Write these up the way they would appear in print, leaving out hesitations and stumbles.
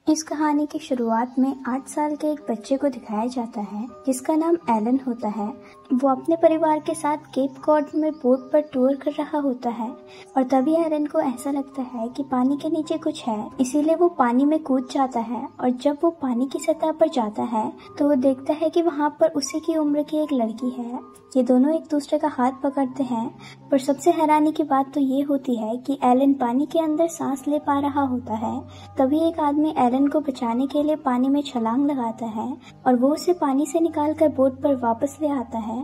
इस कहानी की शुरुआत में 8 साल के एक बच्चे को दिखाया जाता है जिसका नाम एलन होता है। वो अपने परिवार के साथ केप कॉड में बोट पर टूर कर रहा होता है और तभी एलन को ऐसा लगता है कि पानी के नीचे कुछ है, इसीलिए वो पानी में कूद जाता है। और जब वो पानी की सतह पर जाता है तो वो देखता है कि वहाँ पर उसी की उम्र की एक लड़की है। ये दोनों एक दूसरे का हाथ पकड़ते हैं, पर सबसे हैरानी की बात तो ये होती है कि एलन पानी के अंदर सांस ले पा रहा होता है। तभी एक आदमी एलन को बचाने के लिए पानी में छलांग लगाता है और वो उसे पानी से निकालकर बोट पर वापस ले आता है।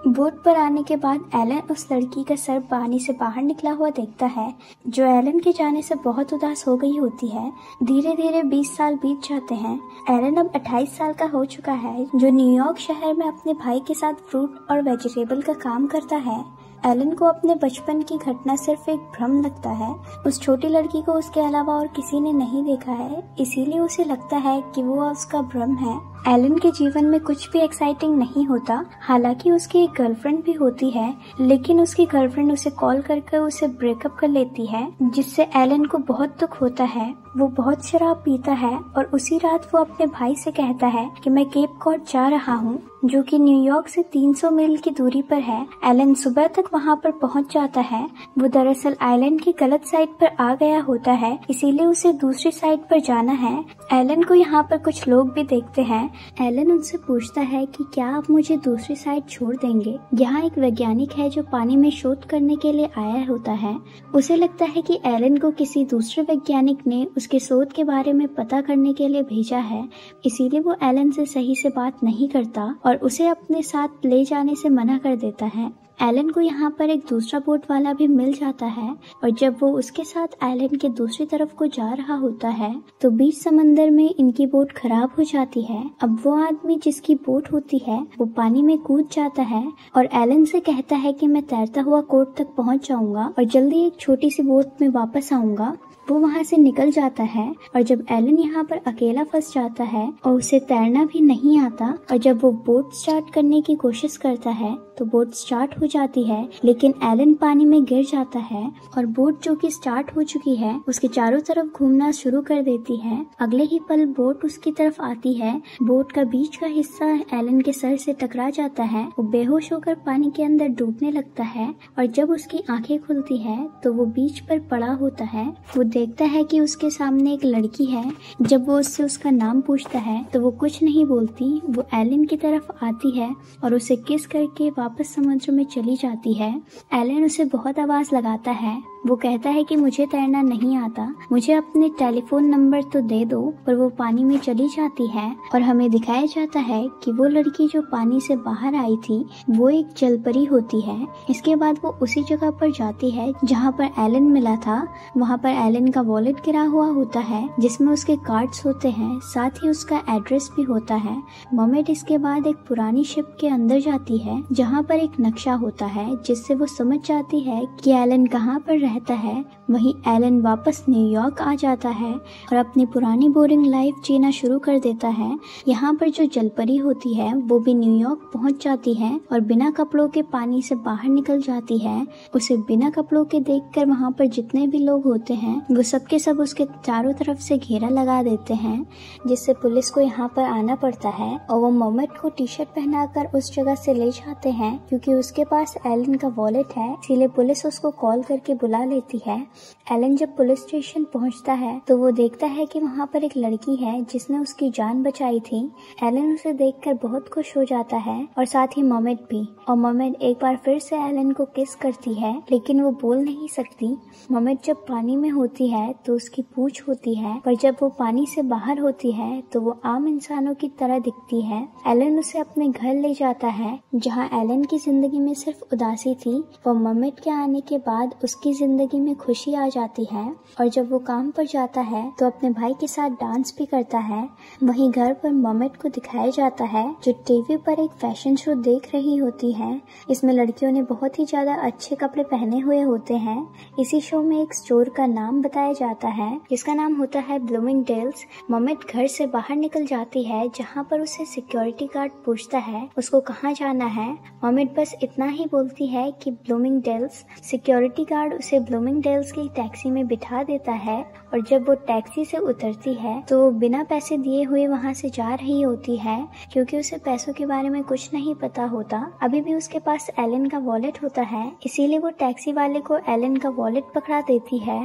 बोट पर आने के बाद एलन उस लड़की का सर पानी से बाहर निकला हुआ देखता है, जो एलन के जाने से बहुत उदास हो गई होती है। धीरे धीरे 20 साल बीत जाते हैं। एलन अब 28 साल का हो चुका है, जो न्यूयॉर्क शहर में अपने भाई के साथ फ्रूट और वेजिटेबल का काम करता है। एलन को अपने बचपन की घटना सिर्फ एक भ्रम लगता है। उस छोटी लड़की को उसके अलावा और किसी ने नहीं देखा है, इसीलिए उसे लगता है कि वो उसका भ्रम है। एलन के जीवन में कुछ भी एक्साइटिंग नहीं होता। हालांकि उसकी एक गर्लफ्रेंड भी होती है, लेकिन उसकी गर्लफ्रेंड उसे कॉल करके उसे ब्रेकअप कर लेती है, जिससे एलन को बहुत दुख होता है। वो बहुत शराब पीता है और उसी रात वो अपने भाई से कहता है कि मैं केप कॉड जा रहा हूँ, जो कि न्यूयॉर्क से 300 मील की दूरी पर है। एलन सुबह तक वहाँ पर पहुँच जाता है। वो दरअसल आइलैंड की गलत साइड पर आ गया होता है, इसीलिए उसे दूसरी साइड पर जाना है। एलन को यहाँ पर कुछ लोग भी देखते हैं। एलन उनसे पूछता है कि क्या आप मुझे दूसरी साइड छोड़ देंगे। यहाँ एक वैज्ञानिक है जो पानी में शोध करने के लिए आया होता है। उसे लगता है कि एलन को किसी दूसरे वैज्ञानिक ने उसके शोध के बारे में पता करने के लिए भेजा है, इसीलिए वो एलन से सही से बात नहीं करता और उसे अपने साथ ले जाने से मना कर देता है। एलन को यहाँ पर एक दूसरा बोट वाला भी मिल जाता है और जब वो उसके साथ आइलैंड के दूसरी तरफ को जा रहा होता है तो बीच समंदर में इनकी बोट खराब हो जाती है। अब वो आदमी जिसकी बोट होती है वो पानी में कूद जाता है और एलन से कहता है कि मैं तैरता हुआ कोर्ट तक पहुँच जाऊंगा और जल्दी एक छोटी सी बोट में वापस आऊंगा। वो वहाँ से निकल जाता है और जब एलन यहाँ पर अकेला फंस जाता है और उसे तैरना भी नहीं आता और जब वो बोट स्टार्ट करने की कोशिश करता है तो बोट स्टार्ट हो जाती है, लेकिन एलन पानी में गिर जाता है और बोट जो कि स्टार्ट हो चुकी है उसके चारों तरफ घूमना शुरू कर देती है। अगले ही पल बोट उसकी तरफ आती है। बोट का बीच का हिस्सा एलन के सर से टकरा जाता है। वो बेहोश होकर पानी के अंदर डूबने लगता है और जब उसकी आंखें खुलती है तो वो बीच पर पड़ा होता है। वो देखता है कि उसके सामने एक लड़की है। जब वो उससे उसका नाम पूछता है तो वो कुछ नहीं बोलती। वो एलन की तरफ आती है और उसे किस करके वापस समुद्र में चली जाती है। एलन उसे बहुत आवाज लगाता है। वो कहता है कि मुझे तैरना नहीं आता, मुझे अपने टेलीफोन नंबर तो दे दो, पर वो पानी में चली जाती है और हमें दिखाया जाता है कि वो लड़की जो पानी से बाहर आई थी वो एक जलपरी होती है। इसके बाद वो उसी जगह पर जाती है जहाँ पर एलन मिला था। वहाँ पर एलन का वॉलेट गिरा हुआ होता है जिसमें उसके कार्ड्स होते हैं, साथ ही उसका एड्रेस भी होता है। मर्मेड इसके बाद एक पुरानी शिप के अंदर जाती है जहाँ पर एक नक्शा होता है जिससे वो समझ जाती है कि एलन कहाँ पर रहता है। वहीं एलन वापस न्यूयॉर्क आ जाता है और अपनी पुरानी बोरिंग लाइफ जीना शुरू कर देता है। यहाँ पर जो जलपरी होती है वो भी न्यूयॉर्क पहुँच जाती है और बिना कपड़ों के पानी से बाहर निकल जाती है। उसे बिना कपड़ों के देखकर वहाँ पर जितने भी लोग होते हैं वो सबके सब उसके चारों तरफ से घेरा लगा देते हैं, जिससे पुलिस को यहाँ पर आना पड़ता है और वो मोमेट को टी शर्ट पहनाकर उस जगह से ले जाते हैं। क्योंकि उसके पास एलन का वॉलेट है, इसीलिए पुलिस उसको कॉल करके बुला लेती है। एलन जब पुलिस स्टेशन पहुंचता है तो वो देखता है कि वहाँ पर एक लड़की है जिसने उसकी जान बचाई थी। एलन उसे देखकर बहुत खुश हो जाता है और साथ ही मोमेट भी। और मोमेट एक बार फिर से एलन को किस करती है, लेकिन वो बोल नहीं सकती। मोमेट जब पानी में होती है तो उसकी पूंछ होती है, पर जब वो पानी से बाहर होती है तो वो आम इंसानों की तरह दिखती है। एलन उसे अपने घर ले जाता है जहाँ एलन की जिंदगी में सिर्फ उदासी थी। वो मोमेट के आने के बाद उसकी जिंदगी में खुशी आ जाती है और जब वो काम पर जाता है तो अपने भाई के साथ डांस भी करता है। वहीं घर पर मोमेट को दिखाया जाता है जो टीवी पर एक फैशन शो देख रही होती है। इसमें लड़कियों ने बहुत ही ज्यादा अच्छे कपड़े पहने हुए होते हैं। इसी शो में एक स्टोर का नाम बताया जाता है जिसका नाम होता है ब्लूमिंगडेल्स। मोमेट घर से बाहर निकल जाती है जहाँ पर उसे सिक्योरिटी गार्ड पूछता है उसको कहाँ जाना है। मोमेट बस इतना ही बोलती है कि ब्लूमिंगडेल्स। सिक्योरिटी गार्ड उसे उसे ब्लूमिंगडेल्स की टैक्सी में बिठा देता है और जब वो टैक्सी से उतरती है तो वो बिना पैसे दिए हुए वहाँ से जा रही होती है, क्योंकि उसे पैसों के बारे में कुछ नहीं पता होता। अभी भी उसके पास एलन का वॉलेट होता है, इसीलिए वो टैक्सी वाले को एलन का वॉलेट पकड़ा देती है।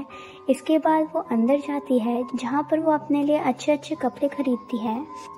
इसके बाद वो अंदर जाती है जहाँ पर वो अपने लिए अच्छे अच्छे कपड़े खरीदती है।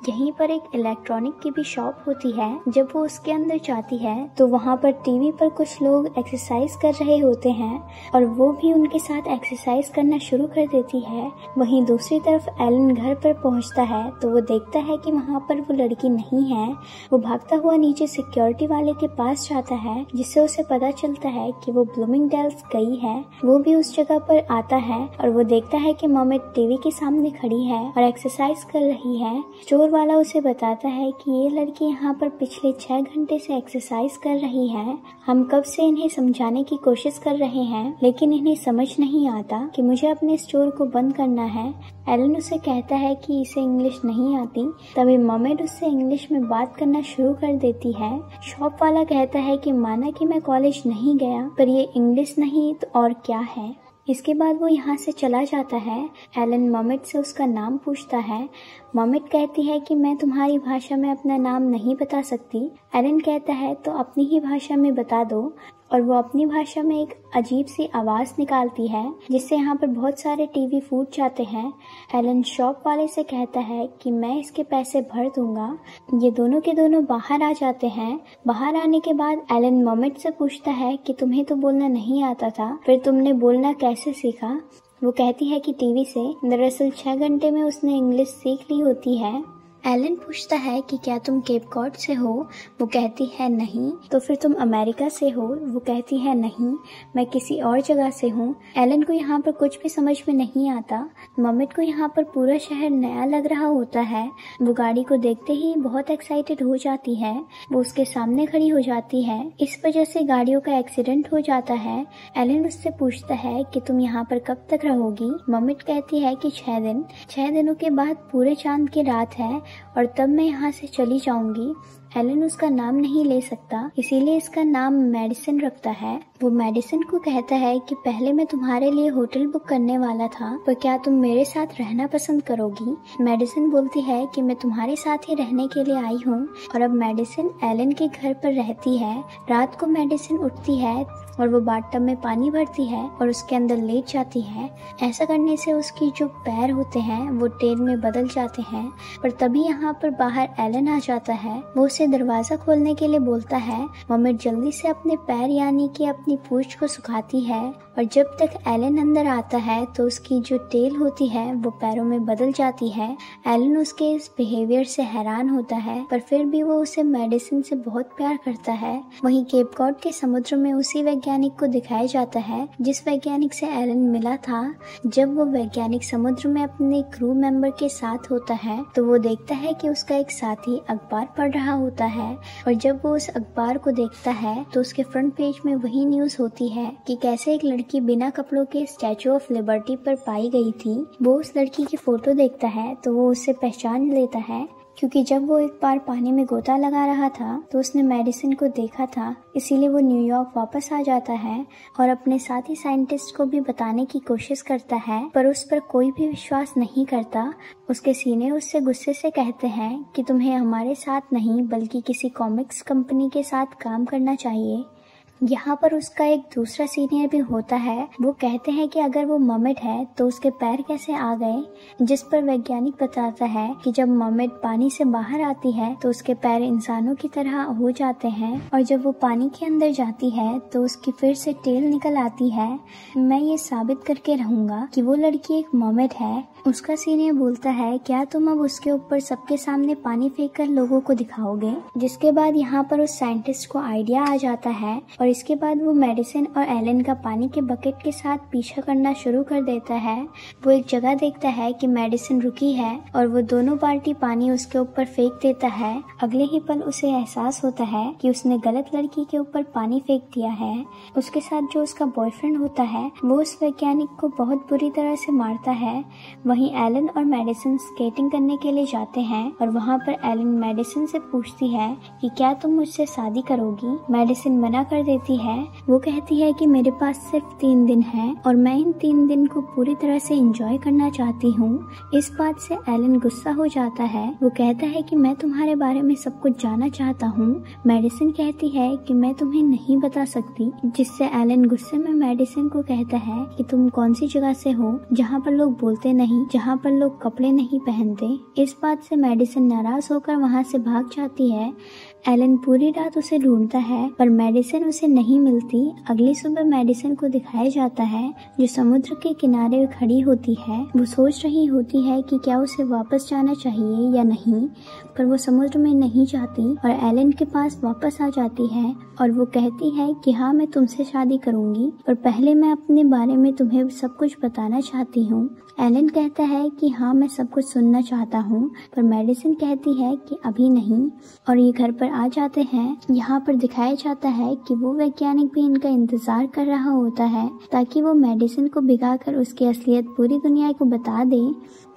यहीं पर एक इलेक्ट्रॉनिक की भी शॉप होती है। जब वो उसके अंदर जाती है तो वहाँ पर टीवी पर कुछ लोग एक्सरसाइज कर रहे होते हैं और वो भी उनके साथ एक्सरसाइज करना शुरू कर देती है। वहीं दूसरी तरफ एलन घर पर पहुँचता है तो वो देखता है कि वहाँ पर वो लड़की नहीं है। वो भागता हुआ नीचे सिक्योरिटी वाले के पास जाता है, जिससे उसे पता चलता है कि वो ब्लूमिंगडेल्स गई है। वो भी उस जगह पर आता है और वो देखता है कि मॉमेट टीवी के सामने खड़ी है और एक्सरसाइज कर रही है। स्टोर वाला उसे बताता है कि ये लड़की यहाँ पर पिछले 6 घंटे से एक्सरसाइज कर रही है। हम कब से इन्हें समझाने की कोशिश कर रहे हैं, लेकिन इन्हें समझ नहीं आता कि मुझे अपने स्टोर को बंद करना है। एलन उसे कहता है कि इसे इंग्लिश नहीं आती। तभी मॉमेट उससे इंग्लिश में बात करना शुरू कर देती है। शॉप वाला कहता है कि माना कि मैं कॉलेज नहीं गया, पर ये इंग्लिश नहीं तो और क्या है। इसके बाद वो यहाँ से चला जाता है। एलन मॉमेट से उसका नाम पूछता है। मॉमेट कहती है कि मैं तुम्हारी भाषा में अपना नाम नहीं बता सकती। एलन कहता है तो अपनी ही भाषा में बता दो, और वो अपनी भाषा में एक अजीब सी आवाज़ निकालती है जिससे यहाँ पर बहुत सारे टीवी फूट जाते हैं। एलन शॉप वाले से कहता है कि मैं इसके पैसे भर दूंगा। ये दोनों के दोनों बाहर आ जाते हैं। बाहर आने के बाद एलन मॉमेट से पूछता है कि तुम्हें तो बोलना नहीं आता था, फिर तुमने बोलना कैसे सीखा। वो कहती है कि टीवी से। दरअसल 6 घंटे में उसने इंग्लिश सीख ली होती है। एलन पूछता है कि क्या तुम केप कॉड से हो। वो कहती है नहीं। तो फिर तुम अमेरिका से हो। वो कहती है नहीं, मैं किसी और जगह से हूँ। एलन को यहाँ पर कुछ भी समझ में नहीं आता। मॉमेट को यहाँ पर पूरा शहर नया लग रहा होता है। वो गाड़ी को देखते ही बहुत एक्साइटेड हो जाती है। वो उसके सामने खड़ी हो जाती है। इस वजह से गाड़ियों का एक्सीडेंट हो जाता है। एलन उससे पूछता है कि तुम यहाँ पर कब तक रहोगी। मॉमेट कहती है कि 6 दिन। 6 दिनों के बाद पूरे चांद की रात है और तब मैं यहाँ से चली जाऊंगी। एलन उसका नाम नहीं ले सकता, इसीलिए इसका नाम मेडिसिन रखता है। वो मेडिसिन को कहता है कि पहले मैं तुम्हारे लिए होटल बुक करने वाला था, पर क्या तुम मेरे साथ रहना पसंद करोगी। मेडिसिन बोलती है कि मैं तुम्हारे साथ ही रहने के लिए आई हूँ। और अब मेडिसिन एलन के घर पर रहती है। रात को मेडिसिन उठती है और वो बाथटब में पानी भरती है और उसके अंदर लेट जाती है। ऐसा करने से उसकी जो पैर होते हैं वो टेल में बदल जाते हैं। पर तभी यहाँ पर बाहर एलन आ जाता है। वो उसे दरवाजा खोलने के लिए बोलता है। मॉमेट जल्दी से अपने पैर यानी कि अपनी पूंछ को सुखाती है और जब तक एलन अंदर आता है तो उसकी जो टेल होती है वो पैरों में बदल जाती है। एलन उसके इस बिहेवियर से हैरान होता है, पर फिर भी वो उसे मेडिसिन से बहुत प्यार करता है। वहीं केप कॉड के समुद्र में उसी वैज्ञानिक को दिखाया जाता है जिस वैज्ञानिक से एलन मिला था। जब वो वैज्ञानिक समुद्र में अपने क्रू मेंबर के साथ होता है तो वो देखता है कि उसका एक साथी अखबार पढ़ रहा होता है, और जब वो उस अखबार को देखता है तो उसके फ्रंट पेज में वही न्यूज होती है कि कैसे एक लड़की बिना कपड़ों के स्टैचू ऑफ लिबर्टी पर पाई गई थी। वो उस लड़की की फोटो देखता है तो वो उसे पहचान लेता है, क्योंकि जब वो एक बार पानी में गोता लगा रहा था तो उसने मेडिसिन को देखा था। इसीलिए वो न्यूयॉर्क वापस आ जाता है और अपने साथी साइंटिस्ट को भी बताने की कोशिश करता है, पर उस पर कोई भी विश्वास नहीं करता। उसके सीनियर उससे गुस्से से कहते हैं कि तुम्हें हमारे साथ नहीं बल्कि किसी कॉमिक्स कंपनी के साथ काम करना चाहिए। यहाँ पर उसका एक दूसरा सीनियर भी होता है। वो कहते हैं कि अगर वो मॉमेट है तो उसके पैर कैसे आ गए, जिस पर वैज्ञानिक बताता है कि जब मॉमेट पानी से बाहर आती है तो उसके पैर इंसानों की तरह हो जाते हैं, और जब वो पानी के अंदर जाती है तो उसकी फिर से टेल निकल आती है। मैं ये साबित करके रहूंगा कि वो लड़की एक मॉमेट है। उसका सीनियर बोलता है, क्या तुम अब उसके ऊपर सबके सामने पानी फेंक कर लोगों को दिखाओगे। जिसके बाद यहाँ पर उस साइंटिस्ट को आइडिया आ जाता है और इसके बाद वो मेडिसिन और एलन का पानी के बकेट के साथ पीछा करना शुरू कर देता है। वो एक जगह देखता है कि मेडिसिन रुकी है और वो दोनों बाल्टी पानी उसके ऊपर फेंक देता है। अगले ही पल उसे एहसास होता है कि उसने गलत लड़की के ऊपर पानी फेंक दिया है। उसके साथ जो उसका बॉयफ्रेंड होता है वो उस वैज्ञानिक को बहुत बुरी तरह से मारता है। वहीं एलन और मेडिसिन स्केटिंग करने के लिए जाते हैं और वहाँ पर एलन मेडिसिन से पूछती है कि क्या तुम मुझसे शादी करोगी। मेडिसिन मना कर देती है। वो कहती है कि मेरे पास सिर्फ 3 दिन है और मैं इन 3 दिन को पूरी तरह से एंजॉय करना चाहती हूँ। इस बात से एलन गुस्सा हो जाता है। वो कहता है कि मैं तुम्हारे बारे में सब कुछ जानना चाहता हूँ। मेडिसिन कहती है कि मैं तुम्हें नहीं बता सकती, जिससे एलन गुस्से में मेडिसिन को कहता है कि तुम कौन सी जगह से हो जहाँ पर लोग बोलते नहीं, जहाँ पर लोग कपड़े नहीं पहनते। इस बात से मेडिसिन नाराज होकर वहाँ से भाग जाती है। एलन पूरी रात उसे ढूंढता है पर मेडिसिन उसे नहीं मिलती। अगली सुबह मेडिसिन को दिखाया जाता है जो समुद्र के किनारे खड़ी होती है। वो सोच रही होती है कि क्या उसे वापस जाना चाहिए या नहीं, पर वो समुद्र में नहीं जाती और एलन के पास वापस आ जाती है और वो कहती है कि हाँ, मैं तुमसे शादी करूंगी, पर पहले मैं अपने बारे में तुम्हें सब कुछ बताना चाहती हूँ। एलन कहता है कि हाँ, मैं सब कुछ सुनना चाहता हूँ, पर मेडिसिन कहती है कि अभी नहीं। और ये घर पर आ जाते हैं। यहाँ पर दिखाया जाता है कि वो वैज्ञानिक भी इनका इंतजार कर रहा होता है ताकि वो मेडिसिन को भिगाकर उसकी असलियत पूरी दुनिया को बता दे।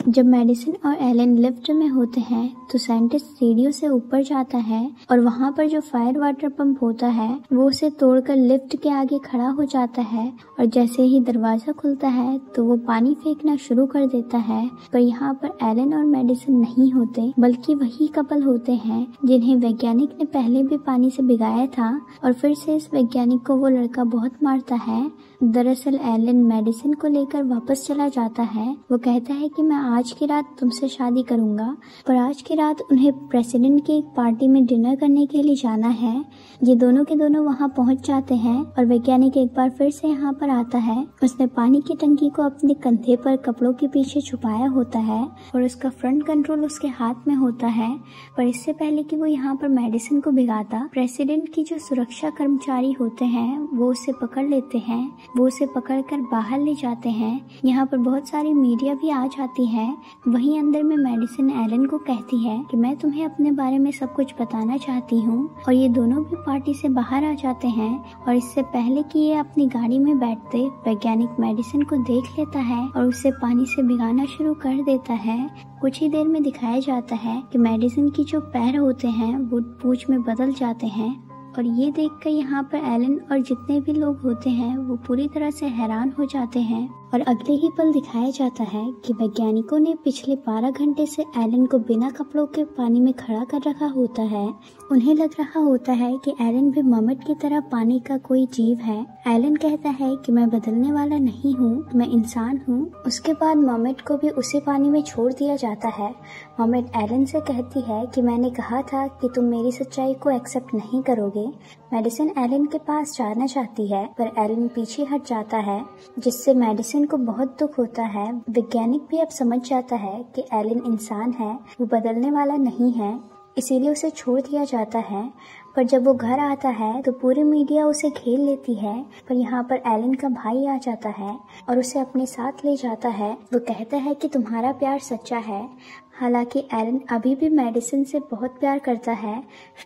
जब मेडिसिन और एलन लिफ्ट में होते हैं तो साइंटिस्ट सीढ़ियों से ऊपर जाता है और वहाँ पर जो फायर वाटर पंप होता है वो उसे तोड़कर लिफ्ट के आगे खड़ा हो जाता है और जैसे ही दरवाजा खुलता है तो वो पानी फेंकना शुरू कर देता है। पर यहाँ पर एलन और मेडिसिन नहीं होते, बल्कि वही कपल होते हैं जिन्हें वैज्ञानिक ने पहले भी पानी से भिगाया था और फिर से इस वैज्ञानिक को वो लड़का बहुत मारता है। दरअसल एलन मेडिसिन को लेकर वापस चला जाता है। वो कहता है कि मैं आज की रात तुमसे शादी करूंगा, पर आज की रात उन्हें प्रेसिडेंट की एक पार्टी में डिनर करने के लिए जाना है। ये दोनों के दोनों वहां पहुंच जाते हैं और वैज्ञानिक एक बार फिर से यहाँ पर आता है। उसने पानी की टंकी को अपने कंधे पर कपड़ों के पीछे छुपाया होता है और उसका फ्रंट कंट्रोल उसके हाथ में होता है। पर इससे पहले कि वो यहाँ पर मेडिसिन को भिगाता, प्रेसिडेंट की जो सुरक्षा कर्मचारी होते हैं वो उसे पकड़ लेते हैं। वो उसे पकड़कर बाहर ले जाते हैं। यहाँ पर बहुत सारी मीडिया भी आ जाती है। वहीं अंदर में मेडिसिन एलन को कहती है कि मैं तुम्हें अपने बारे में सब कुछ बताना चाहती हूँ और ये दोनों भी पार्टी से बाहर आ जाते हैं। और इससे पहले कि ये अपनी गाड़ी में बैठते, वैज्ञानिक मेडिसिन को देख लेता है और उसे पानी से भिगाना शुरू कर देता है। कुछ ही देर में दिखाया जाता है कि मेडिसिन की जो पैर होते हैं वो पूंछ में बदल जाते हैं और ये देखकर यहाँ पर एलन और जितने भी लोग होते हैं वो पूरी तरह से हैरान हो जाते हैं। और अगले ही पल दिखाया जाता है कि वैज्ञानिकों ने पिछले 12 घंटे से एलन को बिना कपड़ों के पानी में खड़ा कर रखा होता है। उन्हें लग रहा होता है कि एलन भी मर्मेड की तरह पानी का कोई जीव है। एलन कहता है कि मैं बदलने वाला नहीं हूँ, मैं इंसान हूँ। उसके बाद मर्मेड को भी उसी पानी में छोड़ दिया जाता है। मर्मेड एलन से कहती है कि मैंने कहा था कि तुम मेरी सच्चाई को एक्सेप्ट नहीं करोगे। मेडिसिन एलन के पास जाना चाहती है पर एलन पीछे हट जाता है, जिससे मेडिसिन को बहुत दुख होता है। वैज्ञानिक भी अब समझ जाता है कि एलन इंसान है, वो बदलने वाला नहीं है, इसीलिए उसे छोड़ दिया जाता है। पर जब वो घर आता है तो पूरी मीडिया उसे घेर लेती है। पर यहाँ पर एलन का भाई आ जाता है और उसे अपने साथ ले जाता है। वो कहता है कि तुम्हारा प्यार सच्चा है। हालांकि एलन अभी भी मेडिसिन से बहुत प्यार करता है,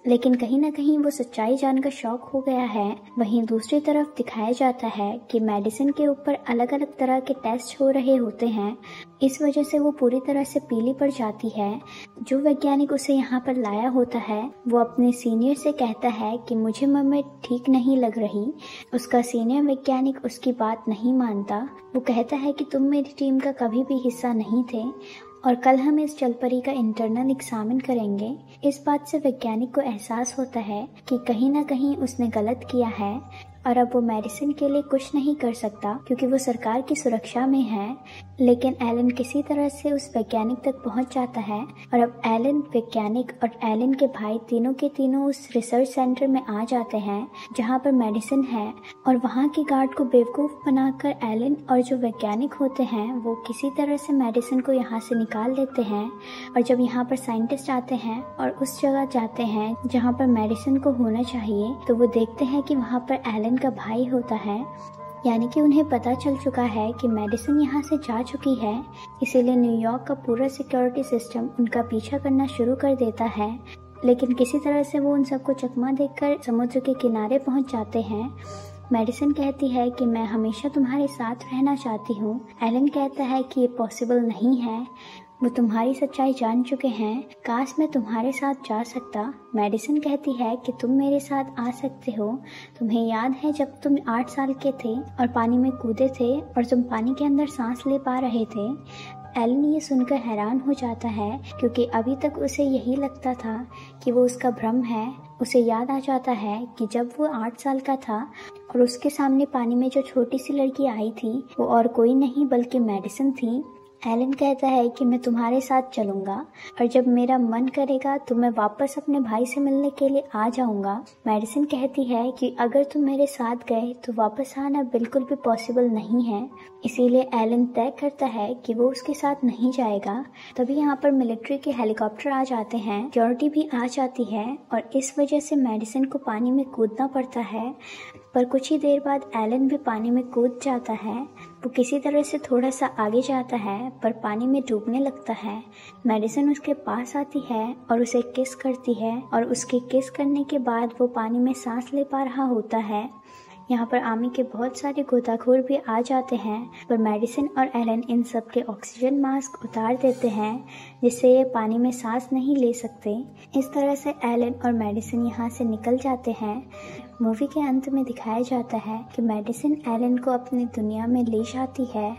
लेकिन कहीं ना कहीं वो सच्चाई जानकर शॉक हो गया है। वहीं दूसरी तरफ दिखाया जाता है कि मेडिसिन के ऊपर अलग अलग तरह के टेस्ट हो रहे होते हैं। इस वजह से वो पूरी तरह से पीली पड़ जाती है। जो वैज्ञानिक उसे यहाँ पर लाया होता है वो अपने सीनियर से कहता है कि मुझे मर्मेड ठीक नहीं लग रही। उसका सीनियर वैज्ञानिक उसकी बात नहीं मानता। वो कहता है कि तुम मेरी टीम का कभी भी हिस्सा नहीं थे और कल हम इस जलपरी का इंटरनल एग्जामिन करेंगे। इस बात से वैज्ञानिक को एहसास होता है कि कहीं ना कहीं उसने गलत किया है और अब वो मेडिसिन के लिए कुछ नहीं कर सकता क्योंकि वो सरकार की सुरक्षा में है। लेकिन एलन किसी तरह से उस वैज्ञानिक तक पहुंच जाता है और अब एलन, वैज्ञानिक और एलन के भाई तीनों के तीनों उस रिसर्च सेंटर में आ जाते हैं जहां पर मेडिसिन है। और वहां के गार्ड को बेवकूफ बनाकर एलन और जो वैज्ञानिक होते हैं वो किसी तरह से मेडिसिन को यहाँ से निकाल लेते हैं। और जब यहाँ पर साइंटिस्ट आते हैं और उस जगह जाते हैं जहाँ पर मेडिसिन को होना चाहिए तो वो देखते हैं कि वहाँ पर एलन का भाई होता है, यानी कि उन्हें पता चल चुका है कि मेडिसिन यहाँ से जा चुकी है। इसीलिए न्यूयॉर्क का पूरा सिक्योरिटी सिस्टम उनका पीछा करना शुरू कर देता है। लेकिन किसी तरह से वो उन सबको चकमा देकर समुद्र के किनारे पहुंच जाते हैं। मेडिसिन कहती है कि मैं हमेशा तुम्हारे साथ रहना चाहती हूँ। एलन कहता है कि ये पॉसिबल नहीं है। वो तुम्हारी सच्चाई जान चुके हैं। काश मैं तुम्हारे साथ जा सकता। मेडिसिन कहती है कि तुम मेरे साथ आ सकते हो। तुम्हें याद है जब तुम 8 साल के थे और पानी में कूदे थे और तुम पानी के अंदर सांस ले पा रहे थे। एलन ये सुनकर हैरान हो जाता है क्योंकि अभी तक उसे यही लगता था कि वो उसका भ्रम है। उसे याद आ जाता है कि जब वो 8 साल का था और उसके सामने पानी में जो छोटी सी लड़की आई थी वो और कोई नहीं बल्कि मेडिसिन थी। एलन कहता है कि मैं तुम्हारे साथ चलूंगा और जब मेरा मन करेगा तो मैं वापस अपने भाई से मिलने के लिए आ जाऊंगा। मेडिसिन कहती है कि अगर तुम मेरे साथ गए तो वापस आना बिल्कुल भी पॉसिबल नहीं है, इसीलिए एलन तय करता है कि वो उसके साथ नहीं जाएगा। तभी यहाँ पर मिलिट्री के हेलीकॉप्टर आ जाते हैं, सिक्योरिटी भी आ जाती है और इस वजह से मेडिसिन को पानी में कूदना पड़ता है। पर कुछ ही देर बाद एलन भी पानी में कूद जाता है। वो किसी तरह से थोड़ा सा आगे जाता है पर पानी में डूबने लगता है। मेडिसिन उसके पास आती है और उसे किस करती है और उसके किस करने के बाद वो पानी में सांस ले पा रहा होता है। यहाँ पर आर्मी के बहुत सारे गोताखोर भी आ जाते हैं पर मेडिसिन और एलन इन सब के ऑक्सीजन मास्क उतार देते हैं जिससे ये पानी में सांस नहीं ले सकते। इस तरह से एलन और मेडिसिन यहाँ से निकल जाते हैं। मूवी के अंत में दिखाया जाता है कि मेडिसिन एलन को अपनी दुनिया में ले जाती है